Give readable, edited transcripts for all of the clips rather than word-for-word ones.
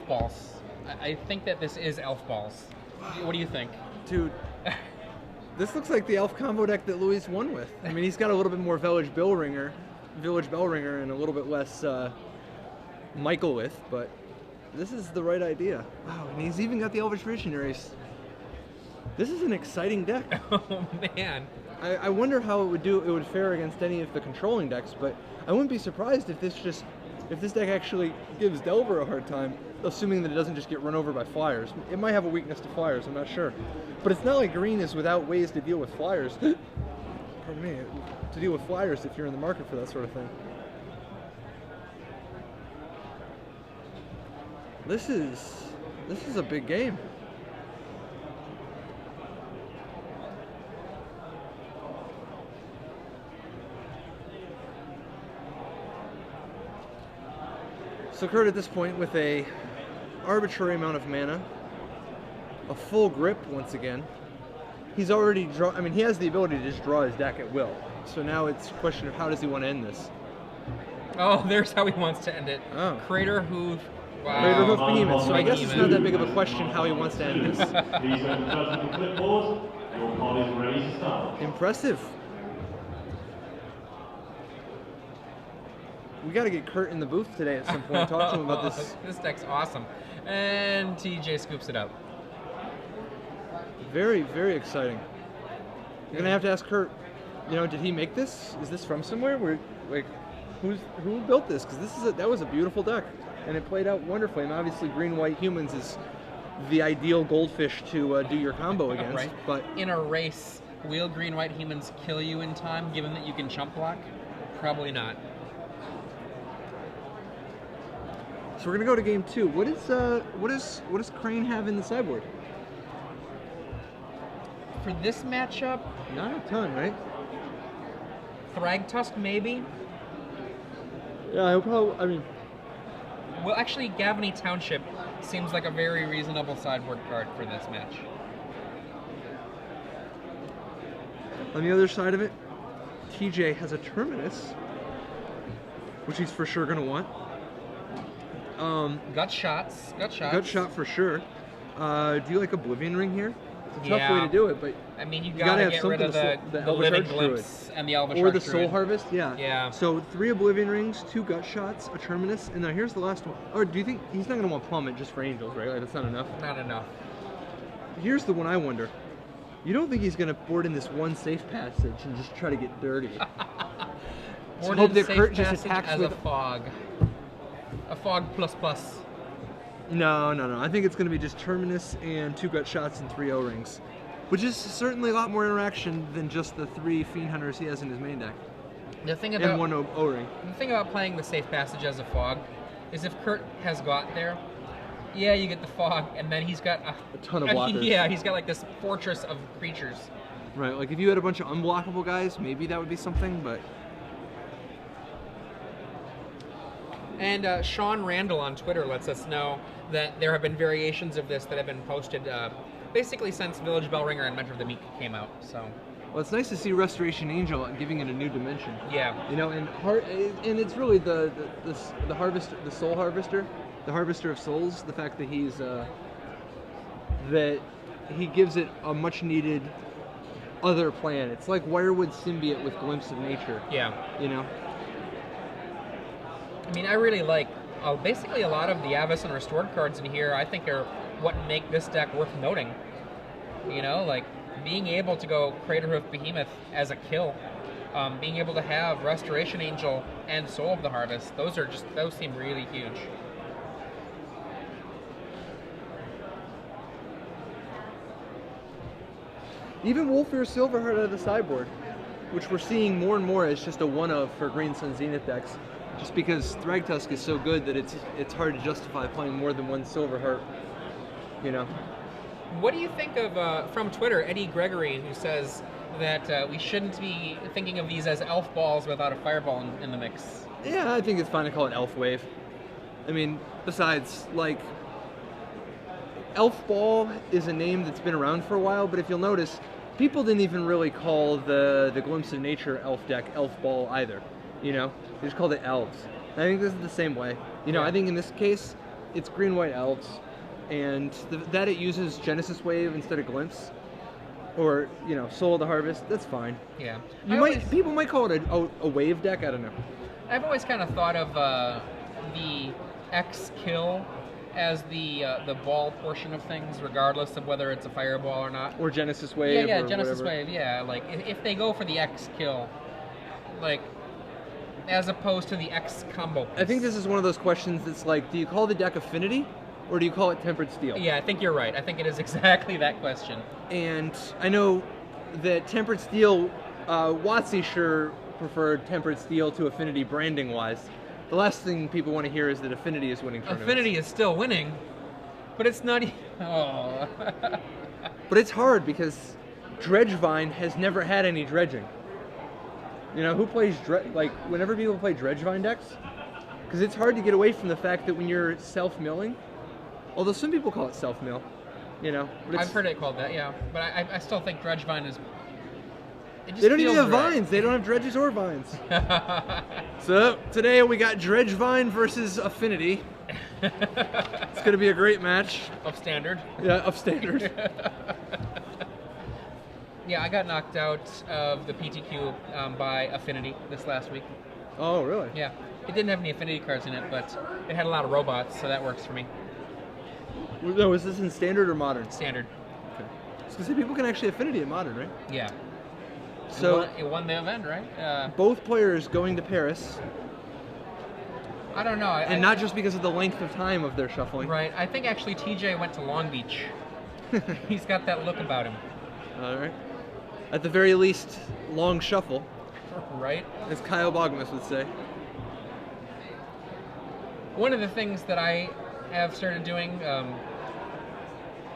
balls. I think that this is elf balls. What do you think? Dude, this looks like the elf combo deck that Luis won with. I mean, he's got a little bit more Village Bellringer, and a little bit less Michael with, but this is the right idea. Wow, and he's even got the Elvish Visionaries. This is an exciting deck. Oh man. I wonder how it would fare against any of the controlling decks, but I wouldn't be surprised if this deck actually gives Delver a hard time, assuming that it doesn't just get run over by flyers. It might have a weakness to flyers, I'm not sure. But it's not like green is without ways to deal with flyers. Pardon me, to deal with flyers if you're in the market for that sort of thing. This is a big game. So Kurt at this point with a arbitrary amount of mana, a full grip once again. He's already he has the ability to just draw his deck at will. So now it's a question of how does he want to end this? Oh, there's how he wants to end it. Oh. Crater Hoof. Wow. Crater Hoof Behemoth. So I guess it's not that big of a question how he wants to end this. Impressive. We got to get Kurt in the booth today at some point. Talk to him about this. This deck's awesome. And TJ scoops it up. Very, very exciting. You're gonna have to ask Kurt. Did he make this? Is this from somewhere? Who built this? Because that was a beautiful deck, and it played out wonderfully. And obviously, green-white humans is the ideal goldfish to do your combo against. Right. But in a race, will green-white humans kill you in time, given that you can chump block? Probably not. So we're gonna go to game 2. What does Crane have in the sideboard? For this matchup, not a ton, right? Thragtusk maybe. Yeah, he'll probably. Well, actually, Gavany Township seems like a very reasonable sideboard card for this match. On the other side of it, TJ has a Terminus, which he's for sure gonna want. Gut shots. Gut shot for sure. Do you like Oblivion Ring here? It's a tough Yeah. way to do it, but I mean, you gotta have get rid of the Elvish Living Archdruid. Glimpse and the Elvish or the Archdruid. Soul Harvest. Yeah. Yeah. So 3 Oblivion Rings, 2 Gut Shots, a Terminus, and now here's the last one. Or do you think he's not gonna want Plummet just for Angels, right? Like that's not enough. Not enough. Here's the one I wonder. You don't think he's gonna board in this one safe passage and just try to get dirty? So hope that Kurt just attacks as with a fog. A fog plus. No. I think it's going to be just Terminus and 2 Gut Shots and 3 O-Rings, which is certainly a lot more interaction than just the 3 Fiend Hunters he has in his main deck. The thing about and 1 O-Ring. The thing about playing the safe passage as a fog is if Kurt has got there, yeah, you get the fog, and then he's got a ton of blockers. Yeah, he's got like this fortress of creatures. Right, like if you had a bunch of unblockable guys, maybe that would be something, but... And Sean Randall on Twitter lets us know that there have been variations of this that have been posted basically since Village Bellringer and Mentor of the Meek came out. So, well, it's nice to see Restoration Angel giving it a new dimension. Yeah. And it's really the harvester, the Soul Harvester, the Harvester of Souls. The fact that that he gives it a much needed other plan. It's like Wirewood Symbiote with Glimpse of Nature. Yeah. I mean, I really like basically a lot of the Abyss and Restored cards in here. I think are what make this deck worth noting. Like being able to go Craterhoof Behemoth as a kill, being able to have Restoration Angel and Soul of the Harvest. Those seem really huge. Even Wolfir Silverheart out of the sideboard, which we're seeing more and more as just a one-of for Green Sun Zenith decks. Just because Thragtusk is so good that it's hard to justify playing more than 1 Silverheart, What do you think of, from Twitter, Eddie Gregory, who says that we shouldn't be thinking of these as elf balls without a fireball in the mix? Yeah, I think it's fine to call it Elf Wave. I mean, besides, like, Elf Ball is a name that's been around for a while, but if you'll notice, people didn't even really call the Glimpse of Nature elf deck Elf Ball either. They just called it Elves. And I think this is the same way. I think in this case, it's green-white elves, and that it uses Genesis Wave instead of Glimpse, or Soul of the Harvest. That's fine. Yeah. People might call it a wave deck. I don't know. I've always kind of thought of the X kill as the ball portion of things, regardless of whether it's a fireball or not. Or Genesis Wave. Yeah, or Genesis whatever. Wave. Yeah, like if they go for the X kill, like as opposed to the X combo piece. I think this is one of those questions that's like, do you call the deck Affinity, or do you call it Tempered Steel? Yeah, I think you're right. I think it is exactly that question. And I know that Tempered Steel, WotC sure preferred Tempered Steel to Affinity branding-wise. The last thing people want to hear is that Affinity is winning tournaments. Affinity is still winning, but it's not. Oh. But it's hard because Dredgevine has never had any dredging. Who plays whenever people play Dredgevine decks? Because it's hard to get away from the fact that when you're self-milling, although some people call it self-mill, but I've heard it called that, yeah. But I still think Dredgevine is. They don't even have right. vines. They don't have dredges or vines. So today we got Dredgevine versus Affinity. It's going to be a great match. Of standard. Yeah, of standard. Yeah, I got knocked out of the PTQ by Affinity this last week. Oh, really? Yeah. It didn't have any Affinity cards in it, but it had a lot of robots, so that works for me. No, is this in standard or modern? Standard. Okay. So people can actually Affinity in modern, right? Yeah. So it won the event, right? Both players going to Paris. I don't know. And not just because of the length of time of their shuffling. Right. I think actually TJ went to Long Beach. He's got that look about him. All right. At the very least, long shuffle. Right. As Kyle Bogmus would say. One of the things that I have started doing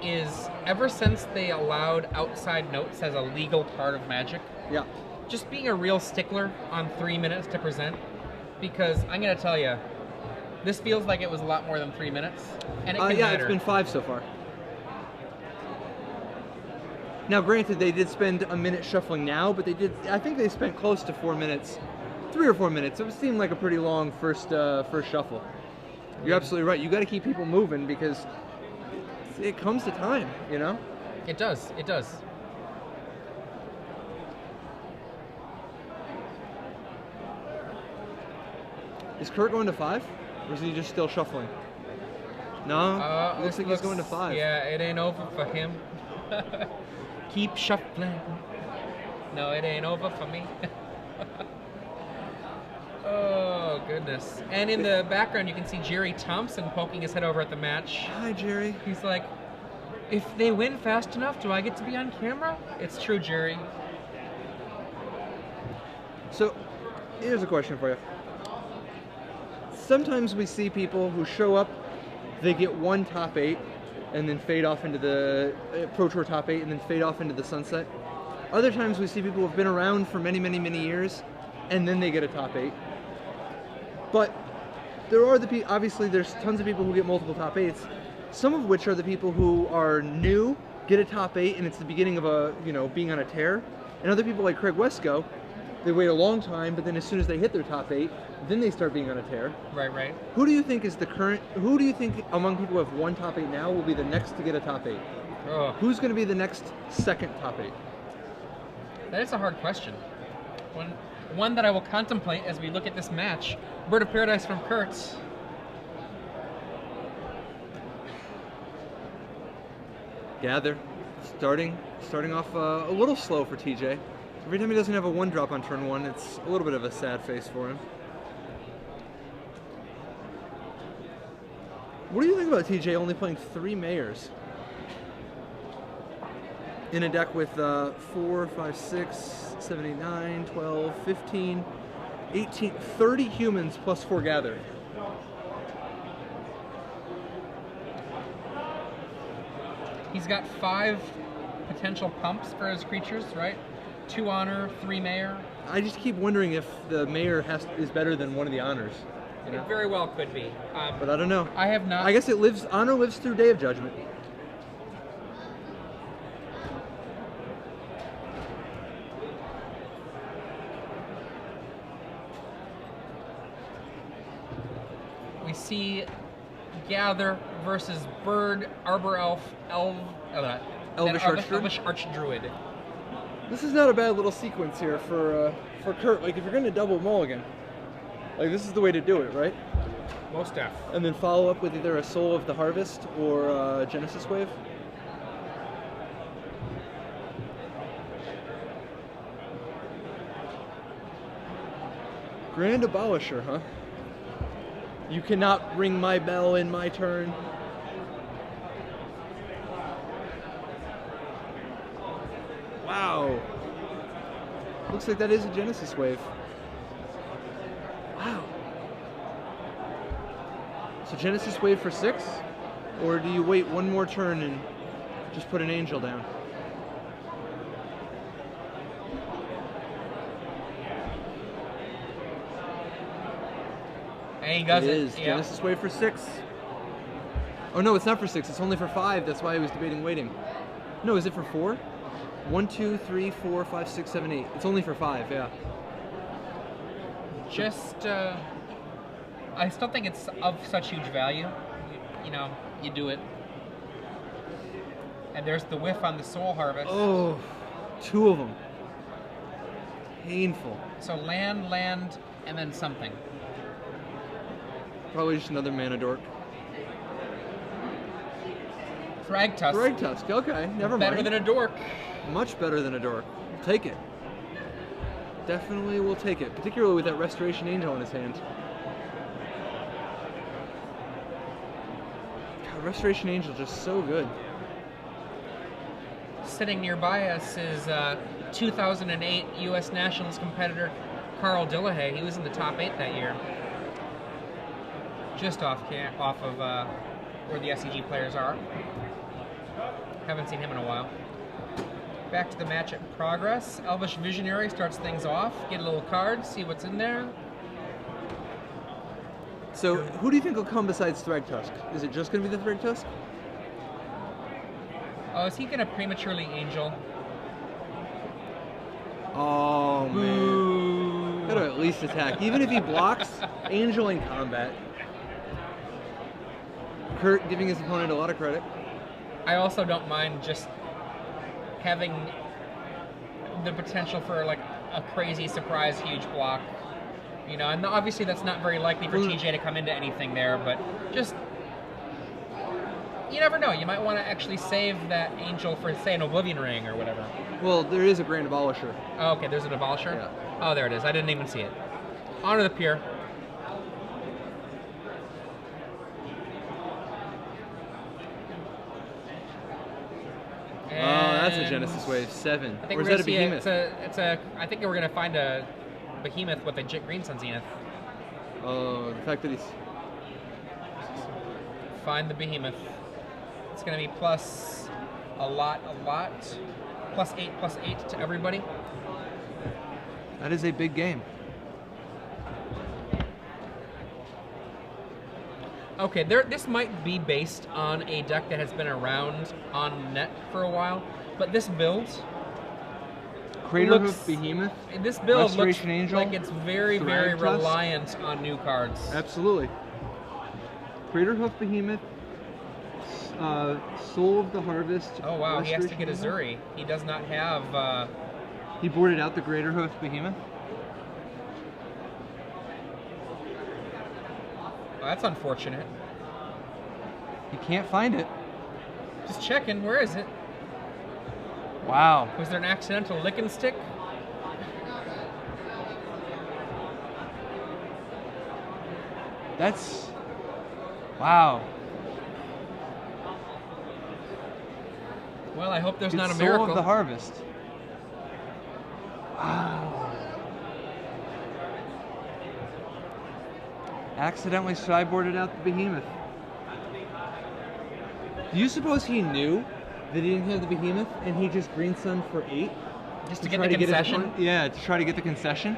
is ever since they allowed outside notes as a legal part of Magic, yeah, just being a real stickler on 3 minutes to present, because I'm going to tell you, this feels like it was a lot more than 3 minutes, and it can yeah, matter. It's been 5 so far. Now, granted, they did spend a minute shuffling now, but I think they spent close to 4 minutes, 3 or 4 minutes. It seemed like a pretty long first shuffle. You're absolutely right. You got to keep people moving because it comes to time, It does. It does. Is Kurt going to 5? Or is he just still shuffling? No, looks like he's going to 5. Yeah, it ain't over for him. Keep shuffling. No, it ain't over for me. Oh, goodness. And in the background, you can see Jerry Thompson poking his head over at the match. Hi, Jerry. He's like, if they win fast enough, do I get to be on camera? It's true, Jerry. So, here's a question for you. Sometimes we see people who show up, they get one top 8, and then fade off into the Pro Tour top 8, and then fade off into the sunset. Other times we see people who have been around for many, many, many years, and then they get a top 8. But there are obviously there's tons of people who get multiple top 8s, some of which are the people who are new, get a top 8, and it's the beginning of being on a tear. And other people like Craig Wesco, they wait a long time, but then as soon as they hit their top 8, then they start being on a tear. Right. Who do you think who do you think among people who have one top 8 now will be the next to get a top 8? Oh. Who's going to be the next second top 8? That is a hard question. One that I will contemplate as we look at this match. Bird of Paradise from Kurtz. Gather. Starting off a little slow for TJ. Every time he doesn't have a 1-drop on turn 1, it's a little bit of a sad face for him. What do you think about TJ only playing 3 mayors? In a deck with 4, 5, 6, 7, 8, 9, 12, 15, 18, 30 humans plus 4 gather. He's got 5 potential pumps for his creatures, right? 2 honor, 3 mayor. I just keep wondering if the mayor is better than one of the honors. It very well could be. But I don't know. I have not. I guess honor lives through Day of Judgment. We see Gather versus Bird, Arbor Elf, Elvish Archdruid? Elvish Archdruid. This is not a bad little sequence here for Kurt. Like, if you're going to double mulligan, like, this is the way to do it, right? Most def. And then follow up with either a Soul of the Harvest or Genesis Wave. Grand Abolisher, huh? You cannot ring my bell in my turn. Wow. Looks like that is a Genesis Wave. Wow. So Genesis Wave for 6? Or do you wait one more turn and just put an Angel down? And he does it. It is. Yeah. Genesis Wave for 6. Oh no, it's not for 6. It's only for 5. That's why I was debating waiting. No, is it for 4? 1, 2, 3, 4, 5, 6, 7, 8. It's only for 5, yeah. Just, I still think it's of such huge value. You know, you do it. And there's the whiff on the Soul Harvest. Oh, 2 of them. Painful. So land, and then something. Probably just another mana dork. Thragtusk. Thragtusk, okay, never mind. Better than a dork. Much better than a dork. We'll take it. Definitely will take it, particularly with that Restoration Angel in his hand. God, Restoration Angel just so good. Sitting nearby us is 2008 U.S. Nationals competitor Carl Dillahay. He was in the top 8 that year. Just off of where the SCG players are. Haven't seen him in a while. Back to the match at progress. Elvish Visionary starts things off. Get a little card, see what's in there. So, who do you think will come besides Thragtusk? Is it just going to be the Thragtusk? Oh, is he going to prematurely Angel? Oh, man. Gotta at least attack. Even if he blocks, Angel in combat. Kurt giving his opponent a lot of credit. I also don't mind just having the potential for like a crazy surprise huge block, you know, and obviously that's not very likely for TJ to come into anything there, but just, you never know, you might want to actually save that Angel for, say, an Oblivion Ring or whatever. Well, there is a Grand Abolisher. Oh, okay, there's an Abolisher? Yeah. Oh, there it is, I didn't even see it. Honor the Peer. Oh, that's a Genesis Wave 7. I think or is that a Behemoth? I think we're gonna find a Behemoth with a Green Sun Zenith. Oh, the fact that he's... Find the Behemoth. It's gonna be plus a lot. Plus 8 to everybody. That is a big game. Okay, this might be based on a deck that has been around on net for a while, but this build Craterhoof Behemoth. This build looks Angel, like it's very reliant on new cards. Absolutely. Craterhoof Behemoth, Soul of the Harvest. Oh wow, he has to get a Zuri. He does not have... He boarded out the Craterhoof Behemoth. Oh, that's unfortunate. You can't find it. Just checking, where is it? Wow. Was there an accidental lick and stick? That's... Wow. Well, I hope there's It's not a miracle. Soul of the Harvest. Wow. Accidentally sideboarded out the Behemoth. Do you suppose he knew that he didn't have the Behemoth and he just Green Sun for 8? Just to get the concession? Yeah, to try to get the concession.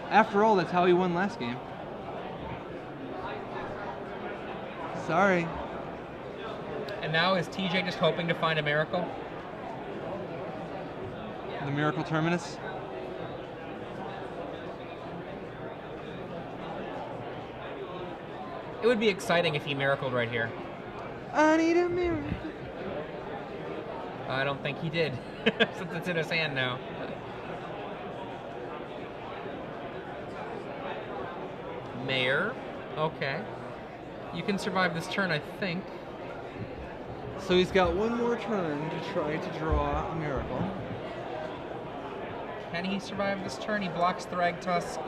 After all, that's how he won last game. Sorry. And now is TJ just hoping to find a miracle? The Miracle Terminus? It would be exciting if he miracled right here. I need a miracle. I don't think he did, since it's in his hand now. Mayor. Okay. You can survive this turn, I think. So he's got one more turn to try to draw a miracle. Can he survive this turn? He blocks Thragtusk.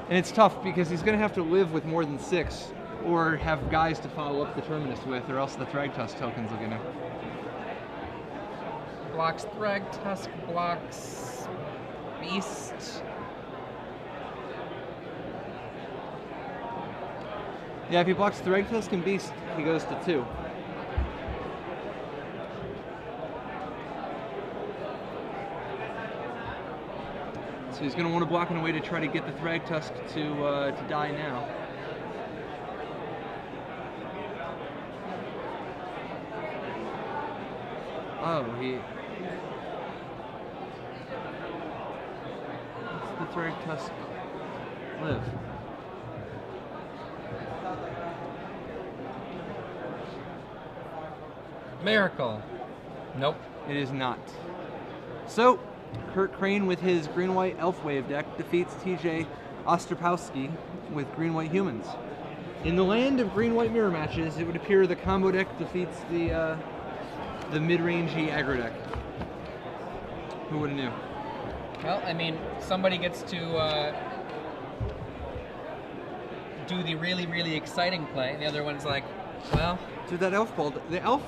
And it's tough because he's going to have to live with more than 6 or have guys to follow up the Terminus with, or else the Thragtusk tokens will get him. Blocks Thragtusk, blocks Beast. Yeah, if he blocks Thragtusk and Beast, he goes to 2. So he's going to want to block in a way to try to get the Thragtusk to die now. Oh, he... Let's the Thragtusk live. Miracle. Nope. It is not. So, Kurt Crane with his green-white elf wave deck defeats TJ Osterpowski with green-white humans. In the land of green-white mirror matches, it would appear the combo deck defeats the mid-rangey aggro deck. Who would have knew? Well, I mean, somebody gets to do the really, really exciting play, and the other one's like, well... Dude, that elf ball, the elf